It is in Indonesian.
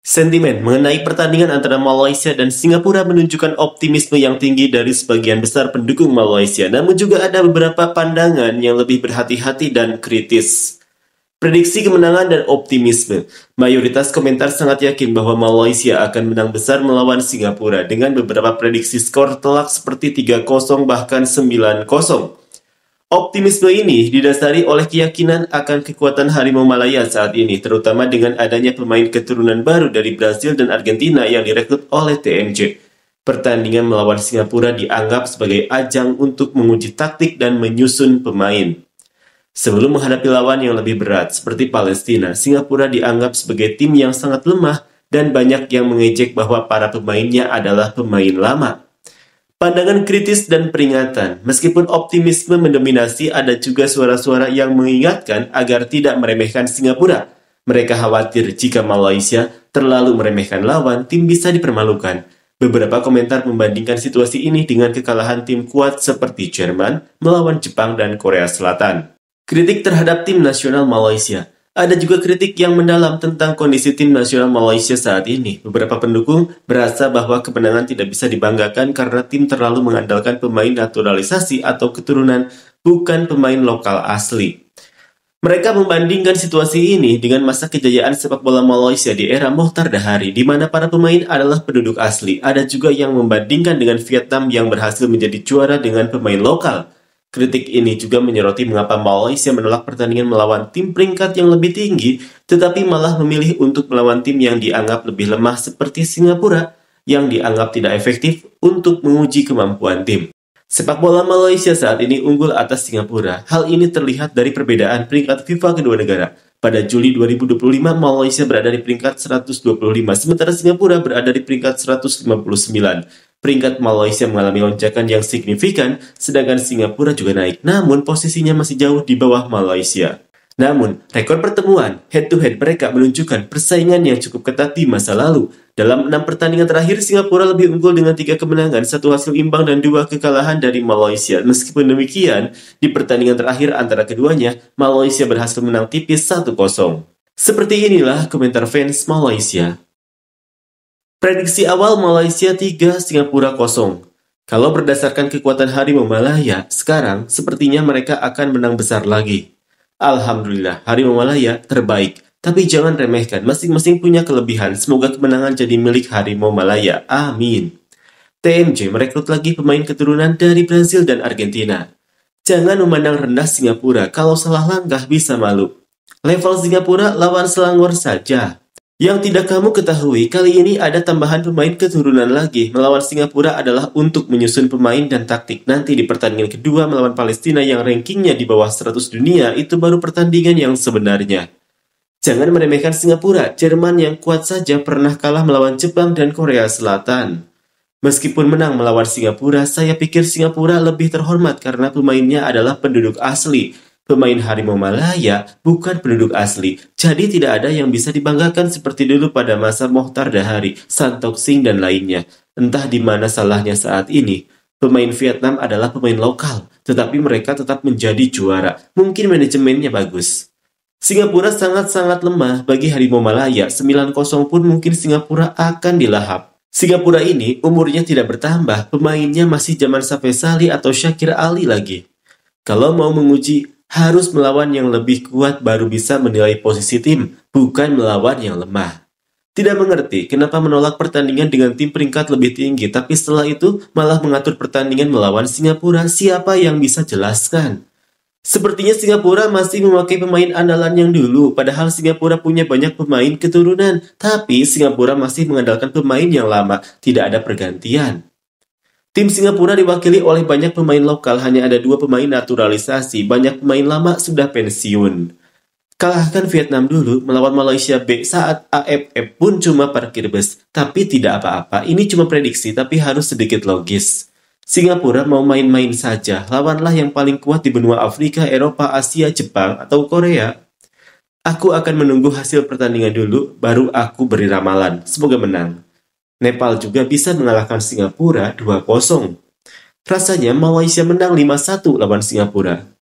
Sentimen mengenai pertandingan antara Malaysia dan Singapura menunjukkan optimisme yang tinggi dari sebagian besar pendukung Malaysia, namun juga ada beberapa pandangan yang lebih berhati-hati dan kritis. Prediksi kemenangan dan optimisme. Mayoritas komentar sangat yakin bahwa Malaysia akan menang besar melawan Singapura dengan beberapa prediksi skor telak seperti 3-0 bahkan 9-0. Optimisme ini didasari oleh keyakinan akan kekuatan Harimau Malaya saat ini, terutama dengan adanya pemain keturunan baru dari Brasil dan Argentina yang direkrut oleh TMJ. Pertandingan melawan Singapura dianggap sebagai ajang untuk menguji taktik dan menyusun pemain. Sebelum menghadapi lawan yang lebih berat seperti Palestina, Singapura dianggap sebagai tim yang sangat lemah dan banyak yang mengejek bahwa para pemainnya adalah pemain lama. Pandangan kritis dan peringatan. Meskipun optimisme mendominasi, ada juga suara-suara yang mengingatkan agar tidak meremehkan Singapura. Mereka khawatir jika Malaysia terlalu meremehkan lawan, tim bisa dipermalukan. Beberapa komentar membandingkan situasi ini dengan kekalahan tim kuat seperti Jerman melawan Jepang dan Korea Selatan. Kritik terhadap tim nasional Malaysia. Ada juga kritik yang mendalam tentang kondisi tim nasional Malaysia saat ini. Beberapa pendukung merasa bahwa kemenangan tidak bisa dibanggakan karena tim terlalu mengandalkan pemain naturalisasi atau keturunan, bukan pemain lokal asli. Mereka membandingkan situasi ini dengan masa kejayaan sepak bola Malaysia di era Mohtar Dahari, di mana para pemain adalah penduduk asli. Ada juga yang membandingkan dengan Vietnam yang berhasil menjadi juara dengan pemain lokal. Kritik ini juga menyoroti mengapa Malaysia menolak pertandingan melawan tim peringkat yang lebih tinggi, tetapi malah memilih untuk melawan tim yang dianggap lebih lemah seperti Singapura, yang dianggap tidak efektif untuk menguji kemampuan tim. Sepak bola Malaysia saat ini unggul atas Singapura. Hal ini terlihat dari perbedaan peringkat FIFA kedua negara. Pada Juli 2025, Malaysia berada di peringkat 125, sementara Singapura berada di peringkat 159. Peringkat Malaysia mengalami lonjakan yang signifikan, sedangkan Singapura juga naik, namun posisinya masih jauh di bawah Malaysia. Namun, rekor pertemuan head-to-head mereka menunjukkan persaingan yang cukup ketat di masa lalu. Dalam 6 pertandingan terakhir, Singapura lebih unggul dengan 3 kemenangan, 1 hasil imbang, dan 2 kekalahan dari Malaysia. Meskipun demikian, di pertandingan terakhir antara keduanya, Malaysia berhasil menang tipis 1-0. Seperti inilah komentar fans Malaysia. Prediksi awal Malaysia 3, Singapura 0. Kalau berdasarkan kekuatan Harimau Malaya, sekarang sepertinya mereka akan menang besar lagi. Alhamdulillah, Harimau Malaya terbaik. Tapi jangan remehkan, masing-masing punya kelebihan. Semoga kemenangan jadi milik Harimau Malaya. Amin. TMJ merekrut lagi pemain keturunan dari Brasil dan Argentina. Jangan memandang rendah Singapura, kalau salah langkah bisa malu. Level Singapura lawan Selangor saja. Yang tidak kamu ketahui, kali ini ada tambahan pemain keturunan lagi. Melawan Singapura adalah untuk menyusun pemain dan taktik. Nanti di pertandingan kedua melawan Palestina yang rankingnya di bawah 100 dunia, itu baru pertandingan yang sebenarnya. Jangan meremehkan Singapura, Jerman yang kuat saja pernah kalah melawan Jepang dan Korea Selatan. Meskipun menang melawan Singapura, saya pikir Singapura lebih terhormat karena pemainnya adalah penduduk asli. Pemain Harimau Malaya bukan penduduk asli, jadi tidak ada yang bisa dibanggakan seperti dulu pada masa Mohtar Dahari, Santok Singh, dan lainnya. Entah di mana salahnya saat ini. Pemain Vietnam adalah pemain lokal, tetapi mereka tetap menjadi juara. Mungkin manajemennya bagus. Singapura sangat-sangat lemah bagi Harimau Malaya, 9-0 pun mungkin Singapura akan dilahap. Singapura ini umurnya tidak bertambah, pemainnya masih zaman Safes Ali atau Shakir Ali lagi. Kalau mau menguji, harus melawan yang lebih kuat baru bisa menilai posisi tim, bukan melawan yang lemah. Tidak mengerti kenapa menolak pertandingan dengan tim peringkat lebih tinggi, tapi setelah itu malah mengatur pertandingan melawan Singapura. Siapa yang bisa jelaskan? Sepertinya Singapura masih memakai pemain andalan yang dulu, padahal Singapura punya banyak pemain keturunan, tapi Singapura masih mengandalkan pemain yang lama, tidak ada pergantian. Tim Singapura diwakili oleh banyak pemain lokal, hanya ada 2 pemain naturalisasi, banyak pemain lama sudah pensiun. Kalahkan Vietnam dulu, melawan Malaysia B saat AFF pun cuma parkir bus, tapi tidak apa-apa, ini cuma prediksi tapi harus sedikit logis. Singapura mau main-main saja, lawanlah yang paling kuat di benua Afrika, Eropa, Asia, Jepang, atau Korea. Aku akan menunggu hasil pertandingan dulu, baru aku beri ramalan, semoga menang. Nepal juga bisa mengalahkan Singapura 2-0. Rasanya Malaysia menang 5-1 lawan Singapura.